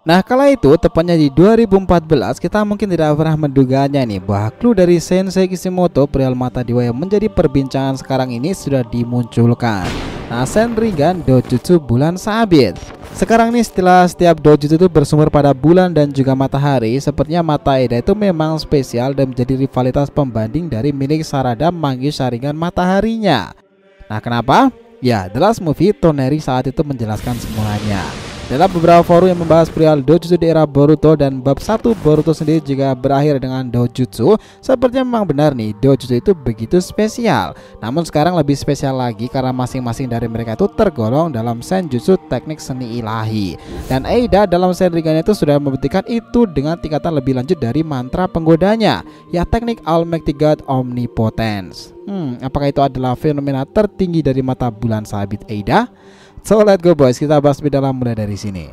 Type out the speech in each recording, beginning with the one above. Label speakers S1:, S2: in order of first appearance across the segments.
S1: Nah, kala itu tepatnya di 2014 kita mungkin tidak pernah menduganya nih bahwa clue dari Sensei Kishimoto perihal mata dewa yang menjadi perbincangan sekarang ini sudah dimunculkan. Nah, Senringan Dojutsu bulan sabit. Sekarang nih setelah setiap dojutsu itu bersumber pada bulan dan juga matahari, sepertinya mata Eida itu memang spesial dan menjadi rivalitas pembanding dari milik Sarada Manggyu Sharingan mataharinya. Nah, kenapa? Ya, The Last Movie Toneri saat itu menjelaskan semuanya. Dalam beberapa forum yang membahas perihal dojutsu di era Boruto dan bab 1 Boruto sendiri juga berakhir dengan dojutsu, sepertinya memang benar nih dojutsu itu begitu spesial. Namun sekarang lebih spesial lagi karena masing-masing dari mereka itu tergolong dalam senjutsu teknik seni ilahi. Dan Eida dalam Senringan itu sudah membuktikan itu dengan tingkatan lebih lanjut dari mantra penggodanya, ya teknik Almighty God Omnipotence. Apakah itu adalah fenomena tertinggi dari mata bulan sabit Eida? So let's go boys, kita bahas lebih dalam mulai dari sini.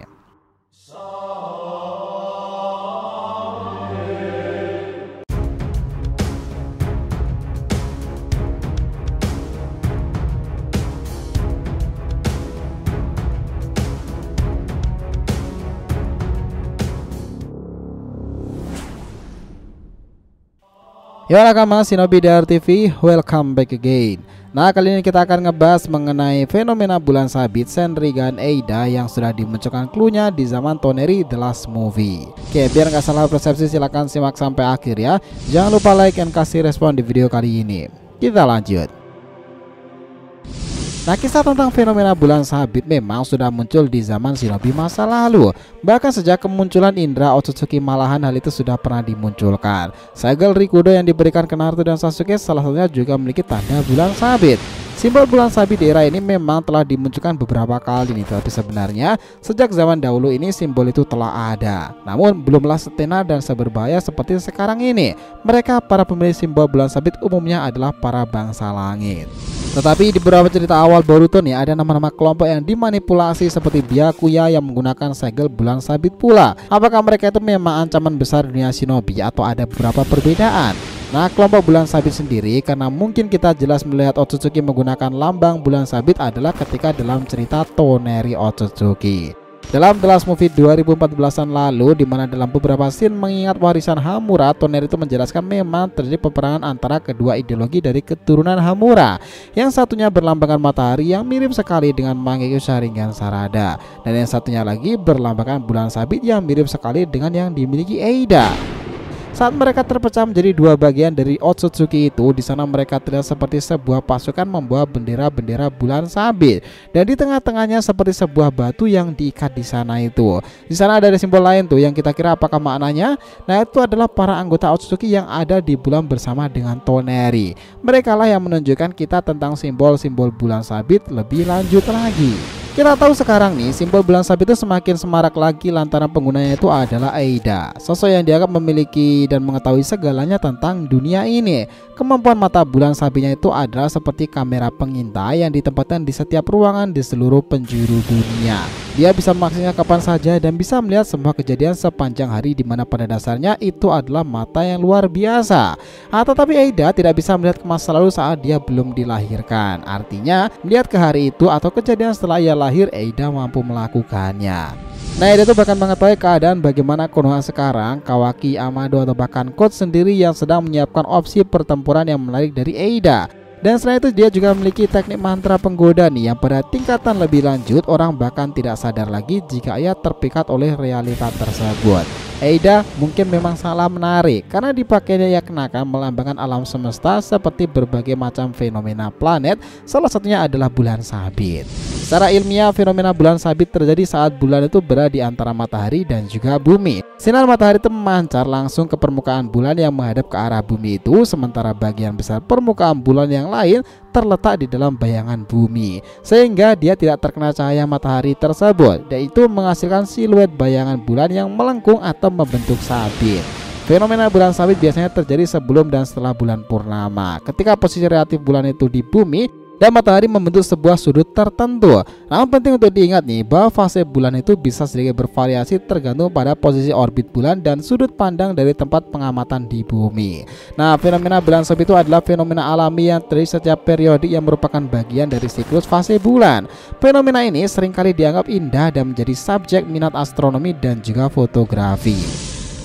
S1: Ya, nakama Shinobi DR TV, welcome back again. Nah, kali ini kita akan ngebahas mengenai fenomena bulan sabit Senringan Eida yang sudah dimunculkan clue-nya di zaman Toneri The Last Movie. Oke, biar nggak salah persepsi silahkan simak sampai akhir ya. Jangan lupa like dan kasih respon di video kali ini. Kita lanjut. Nah, kisah tentang fenomena bulan sabit memang sudah muncul di zaman Shinobi masa lalu. Bahkan sejak kemunculan Indra Otsutsuki malahan hal itu sudah pernah dimunculkan. Segel Rikudo yang diberikan ke Naruto dan Sasuke salah satunya juga memiliki tanda bulan sabit. Simbol bulan sabit di era ini memang telah dimunculkan beberapa kali nih, tapi sebenarnya sejak zaman dahulu ini simbol itu telah ada. Namun belumlah setenar dan seberbahaya seperti sekarang ini. Mereka para pemilik simbol bulan sabit umumnya adalah para bangsa langit. Tetapi di beberapa cerita awal Boruto nih ada nama-nama kelompok yang dimanipulasi seperti Byakuya yang menggunakan segel bulan sabit pula. Apakah mereka itu memang ancaman besar dunia shinobi atau ada beberapa perbedaan? Nah, kelompok bulan sabit sendiri karena mungkin kita jelas melihat Otsutsuki menggunakan lambang bulan sabit adalah ketika dalam cerita Toneri Otsutsuki. Dalam The Last Movie 2014an lalu, di mana dalam beberapa scene mengingat warisan Hamura, Toneri itu menjelaskan memang terjadi peperangan antara kedua ideologi dari keturunan Hamura. Yang satunya berlambangkan matahari yang mirip sekali dengan Mangekyou Sharingan Sarada, dan yang satunya lagi berlambangkan bulan sabit yang mirip sekali dengan yang dimiliki Eida. Saat mereka terpecah menjadi dua bagian dari Otsutsuki itu, di sana mereka terlihat seperti sebuah pasukan membawa bendera-bendera bulan sabit, dan di tengah-tengahnya seperti sebuah batu yang diikat di sana itu. Di sana ada simbol lain tuh yang kita kira apakah maknanya? Nah, itu adalah para anggota Otsutsuki yang ada di bulan bersama dengan Toneri. Mereka lah yang menunjukkan kita tentang simbol-simbol bulan sabit lebih lanjut lagi. Kita tahu sekarang nih simbol bulan sabit itu semakin semarak lagi lantaran penggunanya itu adalah Eida, sosok yang dianggap memiliki dan mengetahui segalanya tentang dunia ini. Kemampuan mata bulan sabitnya itu adalah seperti kamera pengintai yang ditempatkan di setiap ruangan di seluruh penjuru dunia. Dia bisa memaksanya kapan saja dan bisa melihat semua kejadian sepanjang hari, di mana pada dasarnya itu adalah mata yang luar biasa. Tetapi Eida tidak bisa melihat ke masa lalu saat dia belum dilahirkan. Artinya melihat ke hari itu atau kejadian setelah ia lahir, Eida mampu melakukannya. Nah, Eida itu bahkan mengetahui keadaan bagaimana Konoha sekarang, Kawaki, Amado, atau bahkan Code sendiri yang sedang menyiapkan opsi pertempuran yang menarik dari Eida. Dan selain itu dia juga memiliki teknik mantra penggoda nih yang pada tingkatan lebih lanjut orang bahkan tidak sadar lagi jika ia terpikat oleh realita tersebut. Eida mungkin memang salah menarik karena dipakainya ia kenakan melambangkan alam semesta seperti berbagai macam fenomena planet, salah satunya adalah bulan sabit. Secara ilmiah, fenomena bulan sabit terjadi saat bulan itu berada di antara matahari dan juga bumi. Sinar matahari itu memancar langsung ke permukaan bulan yang menghadap ke arah bumi itu, sementara bagian besar permukaan bulan yang lain terletak di dalam bayangan bumi, sehingga dia tidak terkena cahaya matahari tersebut, dan itu menghasilkan siluet bayangan bulan yang melengkung atau membentuk sabit. Fenomena bulan sabit biasanya terjadi sebelum dan setelah bulan purnama. Ketika posisi relatif bulan itu di bumi, dan matahari membentuk sebuah sudut tertentu. Namun penting untuk diingat nih bahwa fase bulan itu bisa sedikit bervariasi tergantung pada posisi orbit bulan dan sudut pandang dari tempat pengamatan di bumi. Nah, fenomena bulan sabit itu adalah fenomena alami yang terjadi setiap periodik yang merupakan bagian dari siklus fase bulan. Fenomena ini seringkali dianggap indah dan menjadi subjek minat astronomi dan juga fotografi.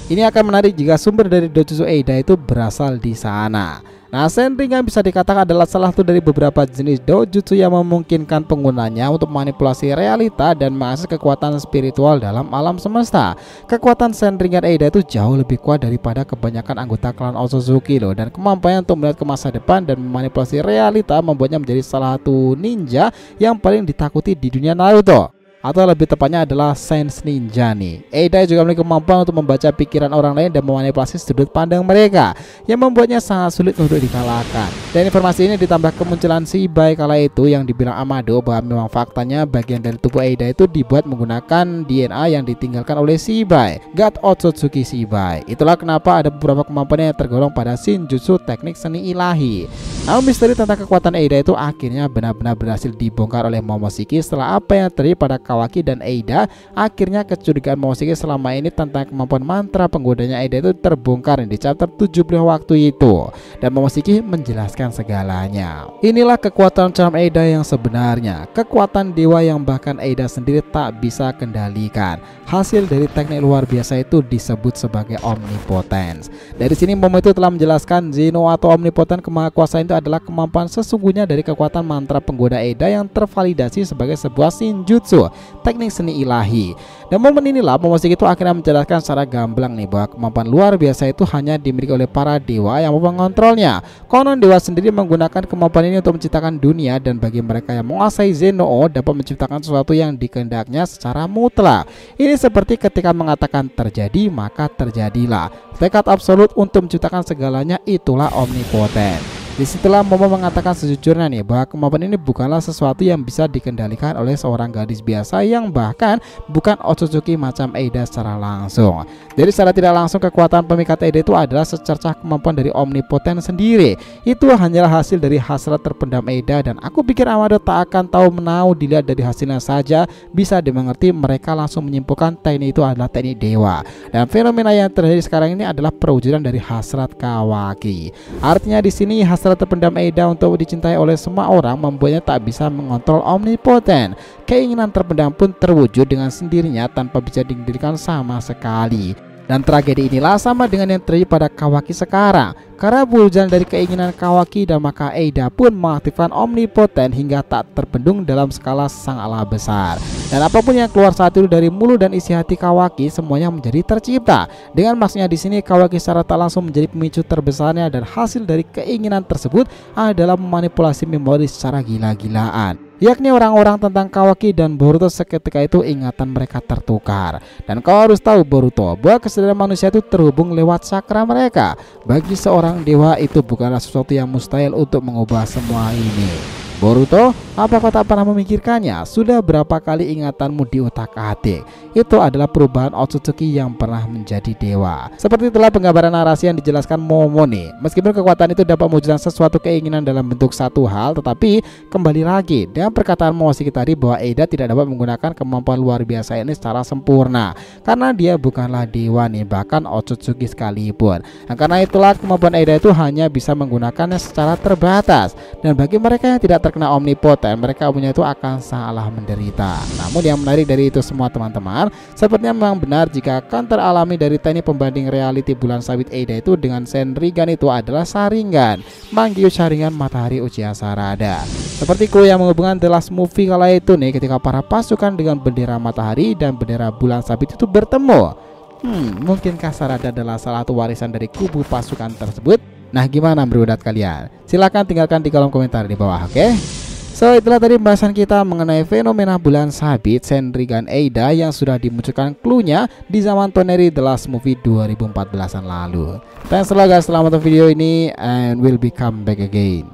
S1: Ini akan menarik jika sumber dari Dojutsu Eida itu berasal di sana. Nah, Senringan bisa dikatakan adalah salah satu dari beberapa jenis dojutsu yang memungkinkan penggunanya untuk manipulasi realita dan mengakses kekuatan spiritual dalam alam semesta. Kekuatan Senringan Eida itu jauh lebih kuat daripada kebanyakan anggota klan Otsutsuki loh, dan kemampuan untuk melihat ke masa depan dan memanipulasi realita membuatnya menjadi salah satu ninja yang paling ditakuti di dunia Naruto. Atau lebih tepatnya adalah Sense Ninja nih. Eida juga memiliki kemampuan untuk membaca pikiran orang lain dan memanipulasi sudut pandang mereka, yang membuatnya sangat sulit untuk dikalahkan. Dan informasi ini ditambah kemunculan Shibai kala itu yang dibilang Amado bahwa memang faktanya bagian dari tubuh Eida itu dibuat menggunakan DNA yang ditinggalkan oleh Shibai, God Otsutsuki Shibai. Itulah kenapa ada beberapa kemampuan yang tergolong pada Shinjutsu, teknik seni ilahi. Namun misteri tentang kekuatan Eida itu akhirnya benar-benar berhasil dibongkar oleh Momoshiki setelah apa yang terjadi pada Kawaki dan Eida. Akhirnya kecurigaan Momoshiki selama ini tentang kemampuan mantra penggodanya Eida itu terbongkar di chapter 70 waktu itu, dan Momoshiki menjelaskan segalanya. Inilah kekuatan charm Eida yang sebenarnya, kekuatan dewa yang bahkan Eida sendiri tak bisa kendalikan. Hasil dari teknik luar biasa itu disebut sebagai omnipotence. Dari sini Momo itu telah menjelaskan Zeno atau omnipotent kemahakuasaan itu adalah kemampuan sesungguhnya dari kekuatan mantra penggoda Eida yang tervalidasi sebagai sebuah Shinjutsu, teknik seni ilahi. Dan momen inilah Momoshiki itu akhirnya menjelaskan secara gamblang nih bahwa kemampuan luar biasa itu hanya dimiliki oleh para dewa yang mengontrolnya. Konon dewa sendiri menggunakan kemampuan ini untuk menciptakan dunia, dan bagi mereka yang menguasai Zenoo dapat menciptakan sesuatu yang dikehendaknya secara mutlak. Ini seperti ketika mengatakan terjadi maka terjadilah. Tekad absolut untuk menciptakan segalanya, itulah omnipotent. Disitulah Momo mengatakan sejujurnya nih bahwa kemampuan ini bukanlah sesuatu yang bisa dikendalikan oleh seorang gadis biasa yang bahkan bukan Otsutsuki macam Eida secara langsung. Jadi secara tidak langsung kekuatan pemikat Eida itu adalah secercah kemampuan dari omnipotent sendiri. Itu hanyalah hasil dari hasrat terpendam Eida, dan aku pikir Amado tak akan tahu menau. Dilihat dari hasilnya saja bisa dimengerti mereka langsung menyimpulkan teknik itu adalah teknik dewa. Dan fenomena yang terjadi sekarang ini adalah perwujudan dari hasrat Kawaki. Artinya di sini hasrat terpendam Eida untuk dicintai oleh semua orang membuatnya tak bisa mengontrol omnipotent. Keinginan terpendam pun terwujud dengan sendirinya tanpa bisa dihentikan sama sekali. Dan tragedi inilah sama dengan yang terjadi pada Kawaki sekarang. Karena berjalan dari keinginan Kawaki, dan maka Eida pun mengaktifkan omnipotent hingga tak terbendung dalam skala sangatlah besar. Dan apapun yang keluar saat itu dari mulut dan isi hati Kawaki semuanya menjadi tercipta. Dengan maksudnya di sini Kawaki secara tak langsung menjadi pemicu terbesarnya, dan hasil dari keinginan tersebut adalah memanipulasi memori secara gila-gilaan. Yakni orang-orang tentang Kawaki dan Boruto seketika itu ingatan mereka tertukar. Dan kau harus tahu Boruto bahwa kesadaran manusia itu terhubung lewat sakra mereka. Bagi seorang dewa itu bukanlah sesuatu yang mustahil untuk mengubah semua ini. Boruto, apa kau tak pernah memikirkannya? Sudah berapa kali ingatanmu diutak-atik? Itu adalah perubahan Otsutsuki yang pernah menjadi dewa. Seperti itulah penggambaran narasi yang dijelaskan Momo nih. Meskipun kekuatan itu dapat mewujudkan sesuatu keinginan dalam bentuk satu hal, tetapi kembali lagi dengan perkataan Momoshiki tadi bahwa Eida tidak dapat menggunakan kemampuan luar biasa ini secara sempurna karena dia bukanlah dewa nih, bahkan Otsutsuki sekalipun. Nah, karena itulah kemampuan Eida itu hanya bisa menggunakannya secara terbatas, dan bagi mereka yang tidak terkena omnipotent, mereka punya itu akan sangatlah menderita. Namun yang menarik dari itu semua teman-teman, sepertinya memang benar jika counter alami dari teknik pembanding reality bulan sabit Eida itu dengan Senringan itu adalah Sharingan, Mangekyo Sharingan Matahari Uchiha Sarada. Seperti clue yang menghubungkan The Last Movie kala itu nih, ketika para pasukan dengan bendera matahari dan bendera bulan sabit itu bertemu. Mungkinkah Sarada adalah salah satu warisan dari kubu pasukan tersebut? Nah, gimana menurut kalian? Silahkan tinggalkan di kolom komentar di bawah, oke? So, itulah tadi pembahasan kita mengenai fenomena bulan sabit Senringan Eida yang sudah dimunculkan clue-nya di zaman Toneri The Last Movie 2014-an lalu. Thanks a lot guys, selamat nonton video ini and we'll be come back again.